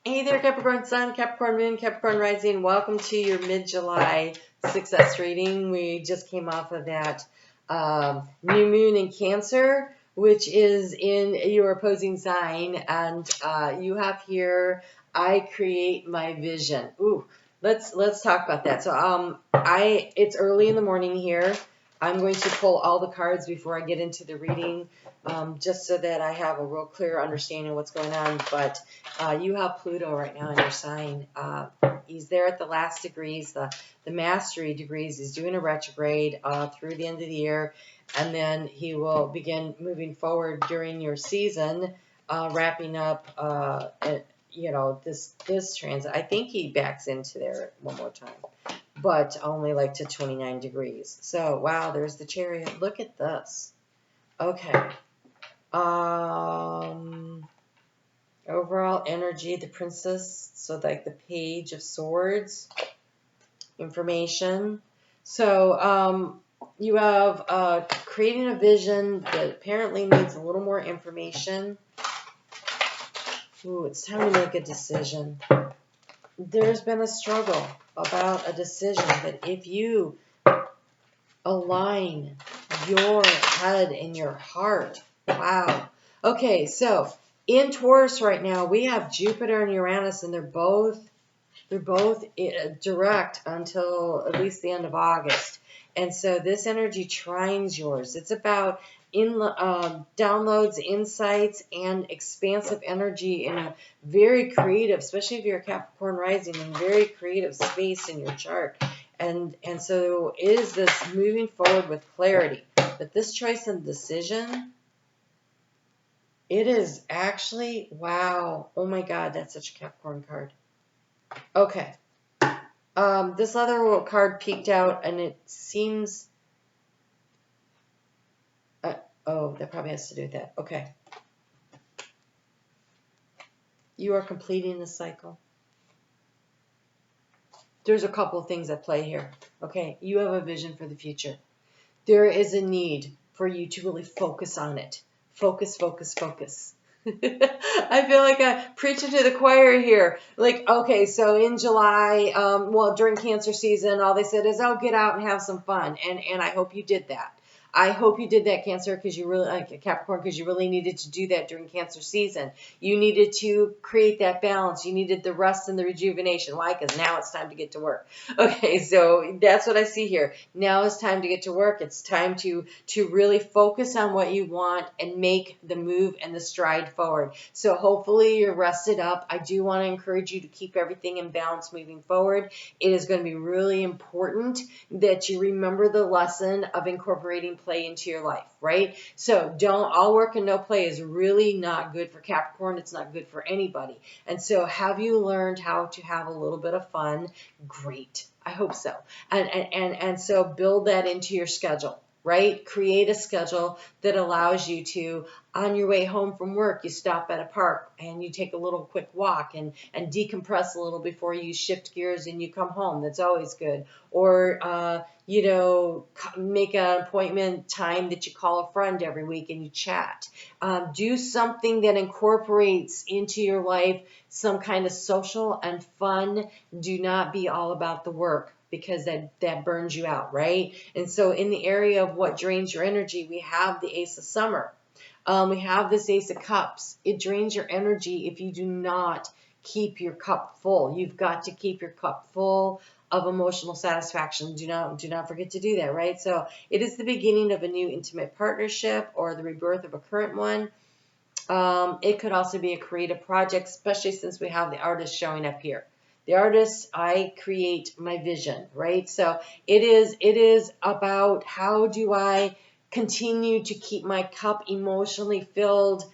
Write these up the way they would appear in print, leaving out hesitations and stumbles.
Hey there, Capricorn Sun, Capricorn Moon, Capricorn Rising. Welcome to your mid-July success reading. We just came off of that new moon in Cancer, which is in your opposing sign, and you have here, I create my vision. Ooh, let's talk about that. So it's early in the morning here. I'm going to pull all the cards before I get into the reading, just so that I have a real clear understanding of what's going on. But you have Pluto right now in your sign. He's there at the last degrees, the mastery degrees. He's doing a retrograde through the end of the year, and then he will begin moving forward during your season, wrapping up, this transit. I think he backs into there one more time, but only like to 29 degrees. So, wow, there's the Chariot. Look at this. Okay. Overall energy, the Princess, so like the Page of Swords, information. So, you have creating a vision that apparently needs a little more information. Ooh, it's time to make a decision. There's been a struggle about a decision that if you align your head and your heart, wow. Okay, so in Taurus right now, we have Jupiter and Uranus, and they're both direct until at least the end of August. And so this energy trines yours. It's about downloads, insights, and expansive energy in a very creative, especially if you're a Capricorn rising, in very creative space in your chart. And so is this moving forward with clarity. But this choice and decision, it is actually, wow, oh my God, that's such a Capricorn card. Okay. This other card peeked out, and it seems... oh, that probably has to do with that. Okay. You are completing the cycle. There's a couple of things at play here. Okay, you have a vision for the future. There is a need for you to really focus on it. Focus, focus, focus. I feel like I'm preaching to the choir here. Like, okay, so in July, during Cancer season, all they said is, oh, get out and have some fun. And I hope you did that. I hope you did that, Cancer, because you really, Capricorn, because you really needed to do that during Cancer season. You needed to create that balance. You needed the rest and the rejuvenation. Why? Because now it's time to get to work. Okay, so that's what I see here. Now it's time to get to work. It's time to really focus on what you want and make the move and the stride forward. So hopefully you're rested up. I do want to encourage you to keep everything in balance moving forward. It is going to be really important that you remember the lesson of incorporating play into your life, right? So all work and no play is really not good for Capricorn. It's not good for anybody. And so have you learned how to have a little bit of fun? Great. I hope so. And so build that into your schedule, right? Create a schedule that allows you to, on your way home from work, you stop at a park and you take a little quick walk and decompress a little before you shift gears and you come home. That's always good. Or, make an appointment time that you call a friend every week and you chat. Do something that incorporates into your life some kind of social and fun. Do not be all about the work, because that burns you out, right? And so in the area of what drains your energy, we have the Ace of Summer. We have this Ace of Cups. It drains your energy if you do not keep your cup full. You've got to keep your cup full of emotional satisfaction. Do not forget to do that, right? So it is the beginning of a new intimate partnership or the rebirth of a current one. It could also be a creative project, especially since we have the artist showing up here. The artist, I create my vision, right? So it is about how do I continue to keep my cup emotionally filled,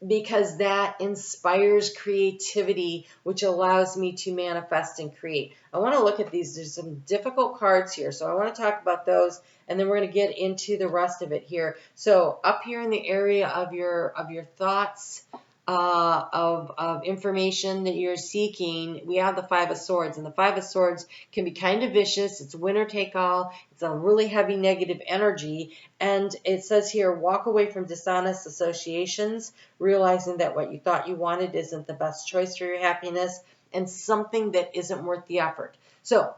because that inspires creativity, which allows me to manifest and create. I want to look at these. There's some difficult cards here, so I want to talk about those, and then we're going to get into the rest of it here. So up here in the area of your thoughts, of information that you're seeking, we have the Five of Swords, and the Five of Swords can be kind of vicious. It's winner take all. It's a really heavy negative energy, and it says here, walk away from dishonest associations, realizing that what you thought you wanted isn't the best choice for your happiness, and something that isn't worth the effort. So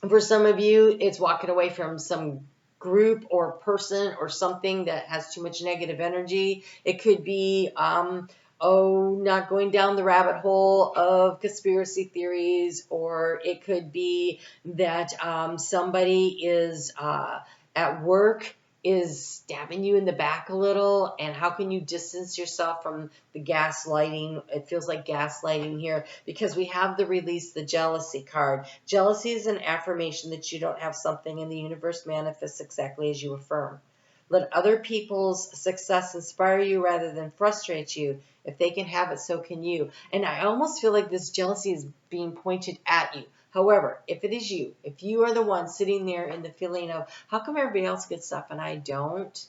for some of you, it's walking away from some group or person or something that has too much negative energy. It could be, not going down the rabbit hole of conspiracy theories, or it could be that somebody is at work is stabbing you in the back a little, and how can you distance yourself from the gaslighting? It feels like gaslighting here because we have the release, the jealousy card. Jealousy is an affirmation that you don't have something, and the universe manifests exactly as you affirm. Let other people's success inspire you rather than frustrate you. If they can have it, so can you. And I almost feel like this jealousy is being pointed at you. However, if it is you, if you are the one sitting there in the feeling of, how come everybody else gets stuff and I don't?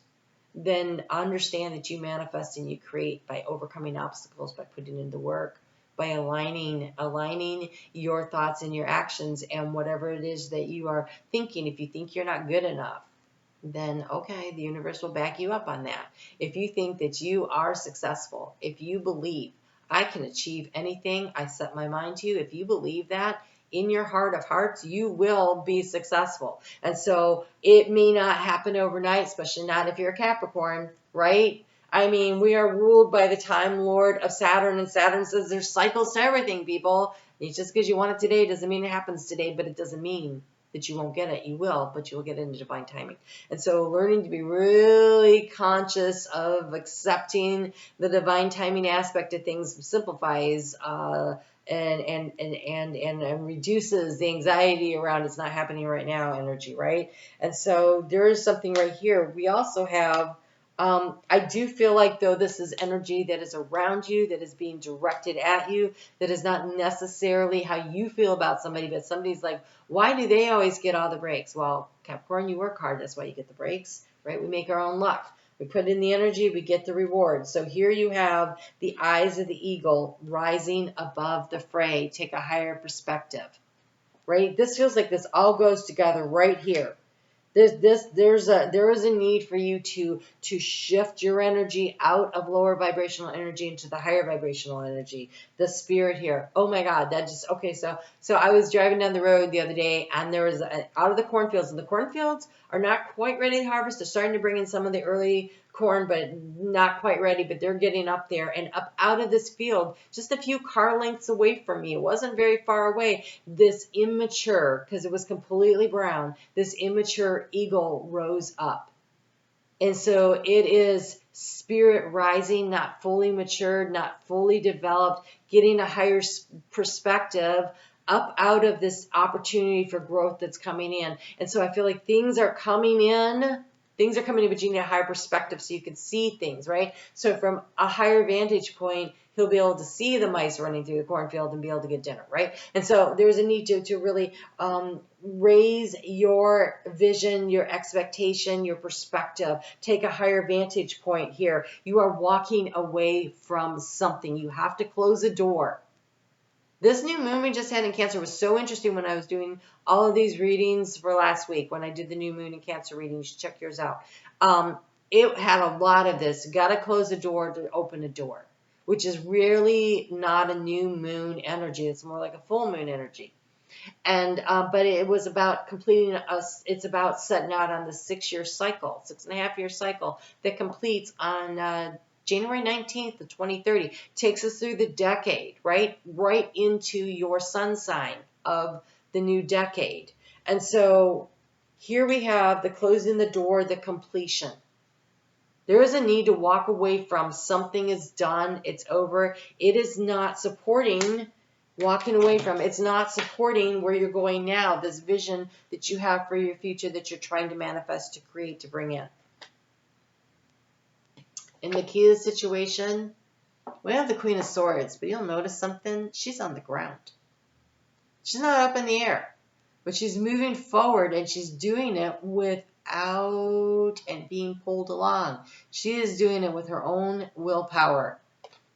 Then understand that you manifest and you create by overcoming obstacles, by putting in the work, by aligning your thoughts and your actions and whatever it is that you are thinking. If you think you're not good enough, then okay, the universe will back you up on that. If you think that you are successful, if you believe I can achieve anything I set my mind to, if you believe that in your heart of hearts, you will be successful. And so it may not happen overnight, especially not if you're a Capricorn, right? I mean, we are ruled by the time lord of Saturn, and Saturn says there's cycles to everything, people. It's just because you want it today doesn't mean it happens today, but it doesn't mean that you won't get it. You will, but you will get it in divine timing. And so learning to be really conscious of accepting the divine timing aspect of things simplifies and reduces the anxiety around it's not happening right now energy, right? And so there is something right here. We also have, I do feel like, though, this is energy that is around you, that is being directed at you, that is not necessarily how you feel about somebody, but somebody's like, why do they always get all the breaks? Well, Capricorn, you work hard. That's why you get the breaks, right? We make our own luck. We put in the energy, we get the reward. So here you have the eyes of the eagle rising above the fray. Take a higher perspective, right? This feels like this all goes together right here. There is a need for you to shift your energy out of lower vibrational energy into the higher vibrational energy. The spirit here. Oh my God, that just okay. So I was driving down the road the other day, and there was out of the cornfields, and the cornfields are not quite ready to harvest. They're starting to bring in some of the early corn, but not quite ready, but they're getting up there. And up out of this field, just a few car lengths away from me, it wasn't very far away, this immature, because it was completely brown, this immature eagle rose up. And so it is spirit rising, not fully matured, not fully developed, getting a higher perspective up out of this opportunity for growth that's coming in. And so I feel like things are coming in, but you need a higher perspective so you can see things, right? So from a higher vantage point, he'll be able to see the mice running through the cornfield and be able to get dinner, right? And so there's a need to really raise your vision, your expectation, your perspective. Take a higher vantage point here. You are walking away from something. You have to close a door. This new moon we just had in Cancer was so interesting when I was doing all of these readings for last week. When I did the new moon in Cancer reading, you should check yours out. It had a lot of this. Got to close a door to open a door, which is really not a new moon energy. It's more like a full moon energy. And but it was about completing us. It's about setting out on the 6-year cycle, 6.5-year cycle that completes on January 19th of 2030. Takes us through the decade, right into your sun sign of the new decade. And so here we have the closing the door, the completion. There is a need to walk away from something is done, it's over. It is not supporting walking away from. It's not supporting where you're going now, this vision that you have for your future that you're trying to manifest, to create, to bring in. In the key of the situation, we have the Queen of Swords, but you'll notice something. She's on the ground. She's not up in the air, but she's moving forward, and she's doing it without and being pulled along. She is doing it with her own willpower.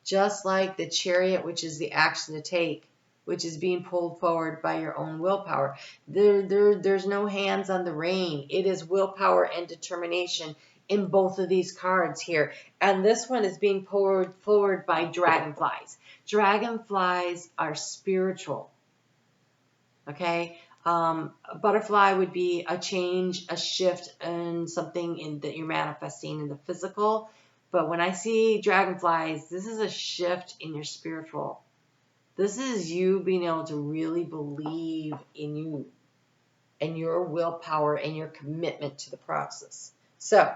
just like the Chariot, which is the action to take, which is being pulled forward by your own willpower. There's no hands on the rein. It is willpower and determination in both of these cards here. And this one is being pulled forward by dragonflies. Dragonflies are spiritual. Okay? A butterfly would be a change, a shift, and something that you're manifesting in the physical. But when I see dragonflies, this is a shift in your spiritual. This is you being able to really believe in you and your willpower and your commitment to the process. So,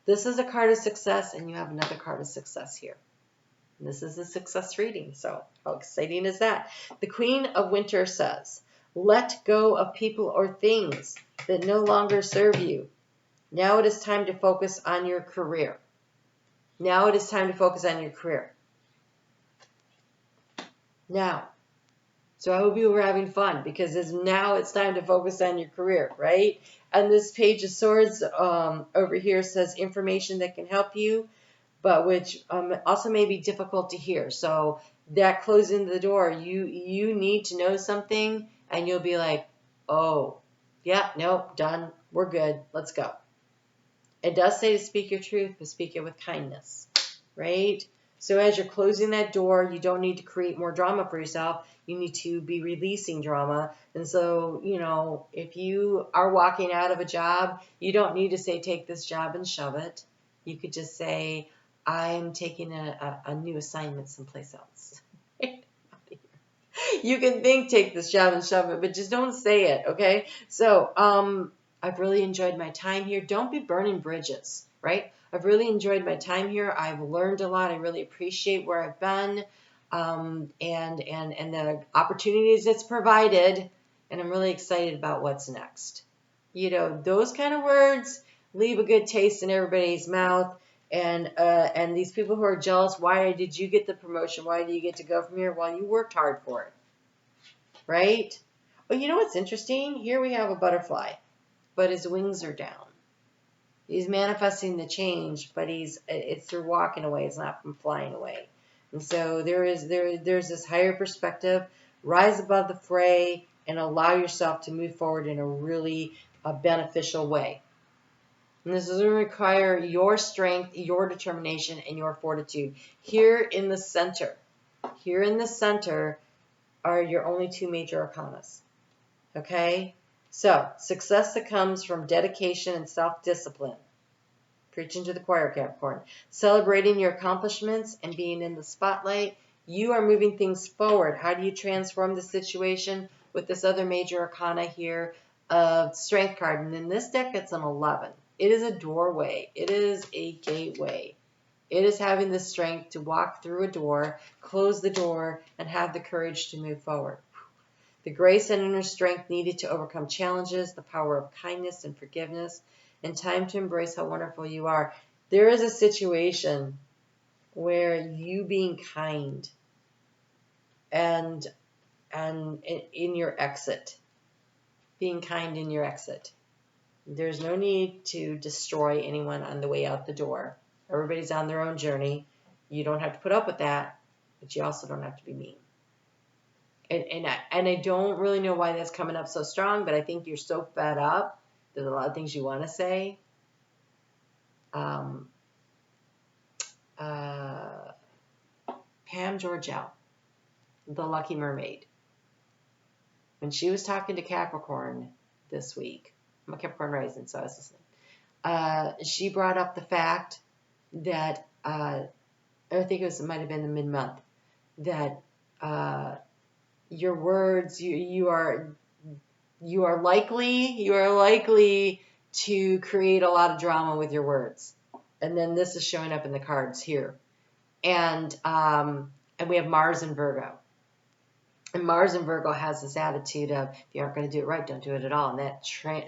this is a card of success, and you have another card of success here. And this is a success reading, so how exciting is that? The Queen of Winter says, let go of people or things that no longer serve you. Now it is time to focus on your career. Now it is time to focus on your career. Now, so I hope you were having fun, because now it's time to focus on your career, right? And this Page of Swords over here says information that can help you, but which also may be difficult to hear. So that closing the door, you need to know something, and you'll be like, oh, yeah, nope, done, we're good, let's go. It does say to speak your truth, but speak it with kindness, right? So as you're closing that door, you don't need to create more drama for yourself. You need to be releasing drama. And so, if you are walking out of a job, you don't need to say, take this job and shove it. You could just say, I'm taking a new assignment someplace else. You can think, take this job and shove it, but just don't say it, okay? So, I've really enjoyed my time here. Don't be burning bridges, right? I've really enjoyed my time here. I've learned a lot. I really appreciate where I've been, and the opportunities it's provided, and I'm really excited about what's next. Those kind of words leave a good taste in everybody's mouth, and these people who are jealous, why did you get the promotion? Why do you get to go from here? Well, you worked hard for it, right? Well, you know what's interesting? Here we have a butterfly, but his wings are down. He's manifesting the change, but it's through walking away. It's not from flying away. And so there's this higher perspective. Rise above the fray and allow yourself to move forward in a really beneficial way. And this is going to require your strength, your determination, and your fortitude. Here in the center are your only two major arcanas. Okay? So, success that comes from dedication and self-discipline. Preaching to the choir, Capricorn. Celebrating your accomplishments and being in the spotlight. You are moving things forward. How do you transform the situation? With this other major arcana here of Strength card. And in this deck, it's an 11. It is a doorway. It is a gateway. It is having the strength to walk through a door, close the door, and have the courage to move forward. The grace and inner strength needed to overcome challenges, the power of kindness and forgiveness, and time to embrace how wonderful you are. There is a situation where you being kind and in your exit, being kind in your exit. There's no need to destroy anyone on the way out the door. Everybody's on their own journey. You don't have to put up with that, but you also don't have to be mean. And I don't really know why that's coming up so strong, but I think you're so fed up. There's a lot of things you want to say. Pam Georgel, the Lucky Mermaid, when she was talking to Capricorn this week, I'm a Capricorn rising, so I was listening. She brought up the fact that I think it might have been the mid-month, that your words, you are likely to create a lot of drama with your words. And then this is showing up in the cards here. And we have Mars in Virgo. And Mars in Virgo has this attitude of, if you aren't going to do it right, don't do it at all. And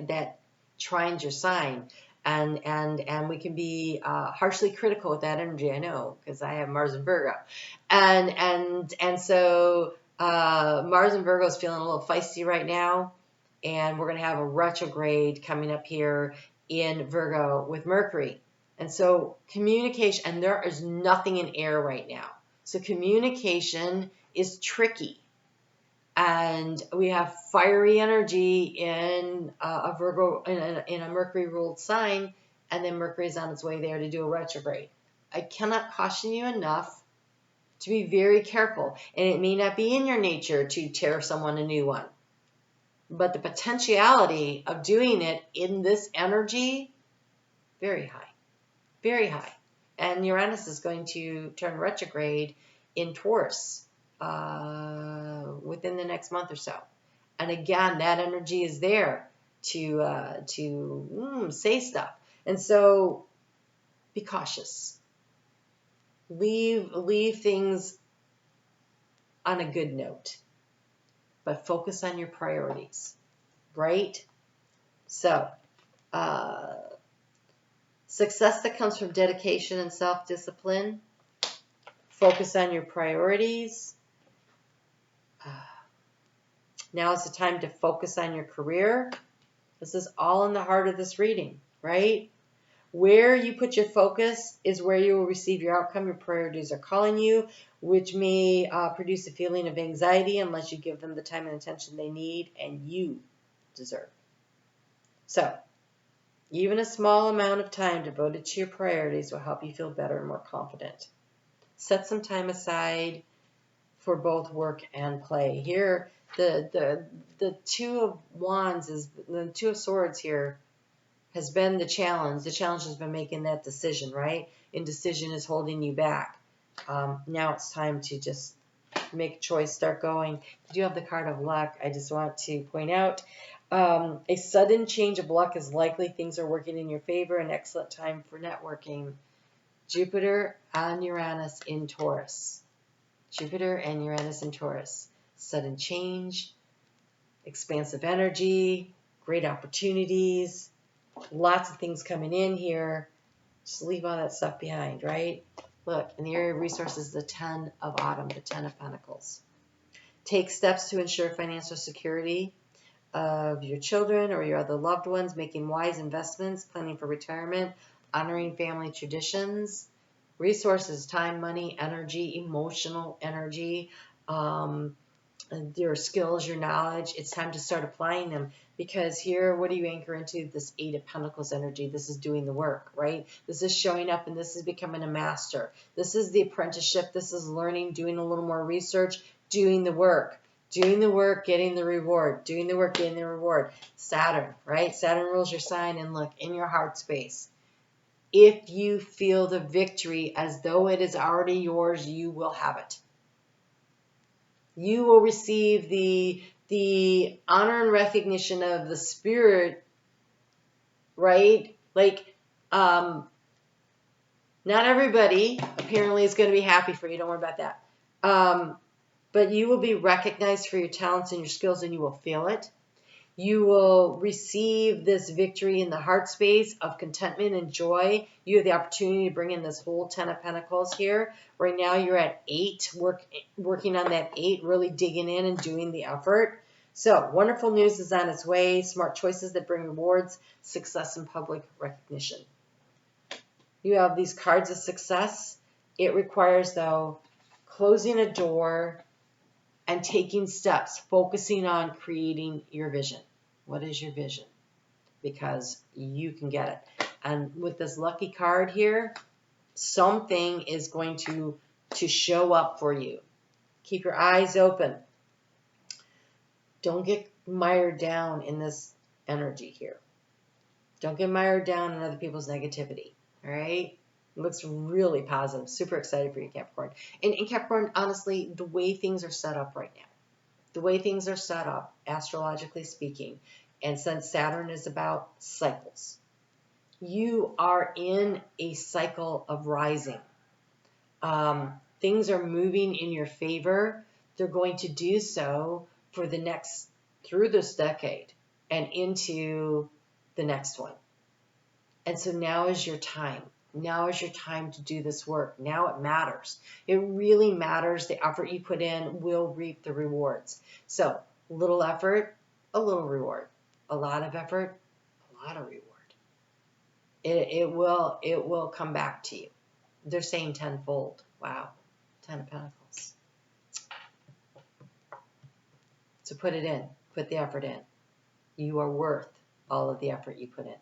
that trines your sign. And we can be harshly critical with that energy, I know, because I have Mars in Virgo. And so Mars in Virgo is feeling a little feisty right now. And we're going to have a retrograde coming up here in Virgo with Mercury. And so communication, and there is nothing in air right now. So communication is tricky. And we have fiery energy in a Virgo, in a Mercury ruled sign, and then Mercury is on its way there to do a retrograde. I cannot caution you enough to be very careful. And it may not be in your nature to tear someone a new one, but the potentiality of doing it in this energy, very high, very high. And Uranus is going to turn retrograde in Taurus within the next month or so. And again, that energy is there to say stuff. And so be cautious. Leave things on a good note, but focus on your priorities, right? So, success that comes from dedication and self-discipline. Focus on your priorities. Now is the time to focus on your career. This is all in the heart of this reading, right? Where you put your focus is where you will receive your outcome. Your priorities are calling you, which may produce a feeling of anxiety unless you give them the time and attention they need and you deserve. So, even a small amount of time devoted to your priorities will help you feel better and more confident. Set some time aside for both work and play. Here, the Two of Wands is the Two of Swords here has been the challenge. The challenge has been making that decision, right? Indecision is holding you back. Now it's time to just make a choice, start going. You do have the card of luck. I just want to point out a sudden change of luck is likely. Things are working in your favor. An excellent time for networking. Jupiter and Uranus in Taurus. Jupiter and Uranus in Taurus. Sudden change, expansive energy, great opportunities, lots of things coming in here. Just leave all that stuff behind, right? Look, in the area of resources, the 10 of Autumn, the 10 of Pentacles. Take steps to ensure financial security of your children or your other loved ones, making wise investments, planning for retirement, honoring family traditions. Resources, time, money, energy, emotional energy, your skills, your knowledge. It's time to start applying them, because here, what do you anchor into? This 8 of Pentacles energy. This is doing the work, right? This is showing up, and this is becoming a master. This is the apprenticeship. This is learning, doing a little more research, doing the work. Doing the work, getting the reward. Doing the work, getting the reward. Saturn, right? Saturn rules your sign, and look, in your heart space. If you feel the victory as though it is already yours, you will have it. You will receive the honor and recognition of the spirit, right? Like, not everybody apparently is going to be happy for you. Don't worry about that. But you will be recognized for your talents and your skills, and you will feel it. You will receive this victory in the heart space of contentment and joy. You have the opportunity to bring in this whole 10 of Pentacles here. Right now you're at 8, working on that 8, really digging in and doing the effort. So wonderful news is on its way. Smart choices that bring rewards, success, and public recognition. You have these cards of success. It requires, though, closing a door and taking steps, focusing on creating your vision. What is your vision? Because you can get it. And with this lucky card here, something is going to show up for you. Keep your eyes open. Don't get mired down in this energy here. Don't get mired down in other people's negativity. All right? It looks really positive. Super excited for you, Capricorn. And Capricorn, honestly, the way things are set up right now, the way things are set up, astrologically speaking, and since Saturn is about cycles, you are in a cycle of rising. Things are moving in your favor. They're going to do so for through this decade and into the next one. And so now is your time. Now is your time to do this work. Now it matters. It really matters. The effort you put in will reap the rewards. So, little effort, a little reward. A lot of effort, a lot of reward. It will come back to you. They're saying tenfold. Wow, Ten of Pentacles. So put it in. Put the effort in. You are worth all of the effort you put in.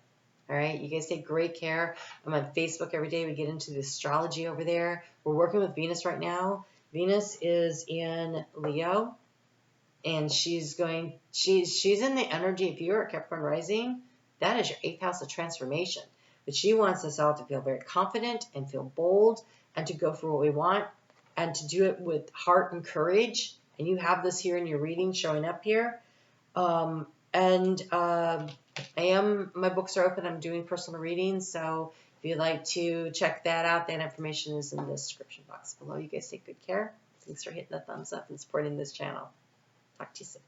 All right, you guys take great care. I'm on Facebook every day. We get into the astrology over there. We're working with Venus right now. Venus is in Leo, and she's in the energy. If you're a Capricorn rising, that is your 8th house of transformation. But she wants us all to feel very confident and feel bold and to go for what we want and to do it with heart and courage. And you have this here in your reading showing up here. My books are open. I'm doing personal readings. So if you'd like to check that out, that information is in the description box below. You guys take good care. Thanks for hitting the thumbs up and supporting this channel. Talk to you soon.